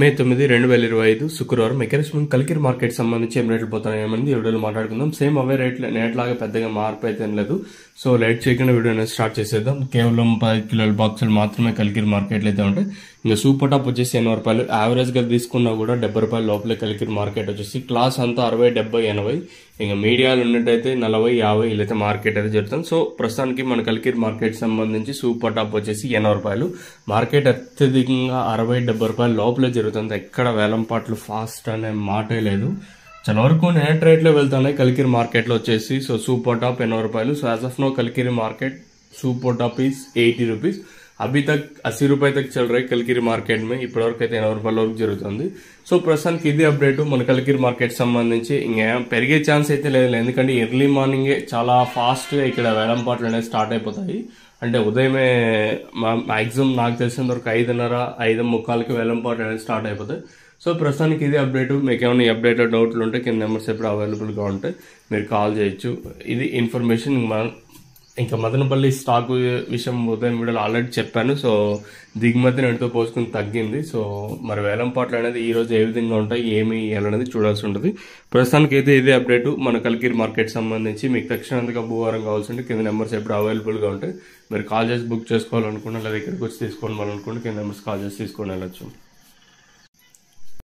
మే 9, 2025 శుక్రవారం mechanism Kalikiri market సంబంధించి ఏం రేట్లు పోతున్నాయేమని ఈ వీడియోలో మాట్లాడుకుందాం. సేమ్ అవే రేట్లు నేట్లాగా పెద్దగా మార్పు అయితే ఏం లేదు. సో లైట్ చేయకుండా వీడియో స్టార్ట్ చేసేద్దాం. కేవలం 10 కిలోల బాక్సులు మాత్రమే కలికిరి మార్కెట్లు అయితే ఉంటాయి. ఇంకా సూపర్ టాప్ వచ్చేసి 80 రూపాయలు, యావరేజ్ గా తీసుకున్నా కూడా 70 రూపాయల లోపలే కలికిరి మార్కెట్ వచ్చేసి. క్లాస్ అంతా 60, 70, 80, ఇంకా మీడియాలు ఉన్నట్టయితే 40, 50 ఇలా మార్కెట్ అయితే జరుగుతుంది. సో ప్రస్తుతానికి మన కలికిరి మార్కెట్ సంబంధించి సూపర్ టాప్ వచ్చేసి 80 రూపాయలు. మార్కెట్ అత్యధికంగా 60, 70 రూపాయల లోపలే జరుగుతుంది. ఎక్కడ వేలం పాటలు ఫాస్ట్ అనే మాటే లేదు. చాలా వరకు నెట్ రేట్లో వెళ్తున్నాయి కలికిరి మార్కెట్ లో వచ్చేసి. సో సూపర్ టాప్ 80 రూపాయలు. So as of now Kalikiri market super top is 80 rupees. अभी तक 80 रुपए तक चल रहा है కలికిరి మార్కెట్ में. ఇప్పటివరకు 80 రూపాయల వరకు జరుగుతుంది. సో ప్రస్తుతానికి ఇది అప్డేట్ మన కలికిరి మార్కెట్ సంబంధించి. ఇంకా పెరిగే ఛాన్స్ అయితే లేదు, ఎందుకంటే ఎర్లీ మార్నింగే చాలా ఫాస్ట్ గా ఇక్కడ వేలం పాటలు అనేవి స్టార్ట్ అయిపోతాయి. అంటే ఉదయమే మాక్సిమం నాకు తెలిసిన వరకు 5:30, 5:45కి వేలం పాటలు అనేది స్టార్ట్ అయిపోతాయి. సో ప్రస్తుతానికి ఇది అప్డేట్. మీకు ఏమైనా అప్డేటెడ్ డౌట్లు ఉంటే కింద నెంబర్స్ ఎప్పుడు అవైలబుల్గా ఉంటాయి, మీరు కాల్ చేయొచ్చు. ఇది ఇన్ఫర్మేషన్. ఇంకా మదనపల్లి స్టాక్ విషయం ఉదయం వీడియోలో ఆల్రెడీ చెప్పాను. సో దిగుమతి నేటితో పోసుకుని తగ్గింది. సో మరి వేలం పాటలు అనేది ఈ రోజు ఏ విధంగా ఉంటాయి, ఏమి అనేది చూడాల్సి ఉంటుంది. ప్రస్తుతానికి అయితే ఇదే అప్డేట్ మన కలికిరి మార్కెట్ సంబంధించి. మీకు తక్షణంగా భూవారం కావాల్సి ఉంటే కింద నెంబర్స్ ఎప్పుడు అవైలబుల్గా ఉంటాయి, మీరు కాల్ చేసి బుక్ చేసుకోవాలనుకున్నా లేదా ఇక్కడికి వచ్చి తీసుకోవాలనుకుంటే కింద నెంబర్స్ కాల్ చేసి తీసుకొని వెళ్ళొచ్చు.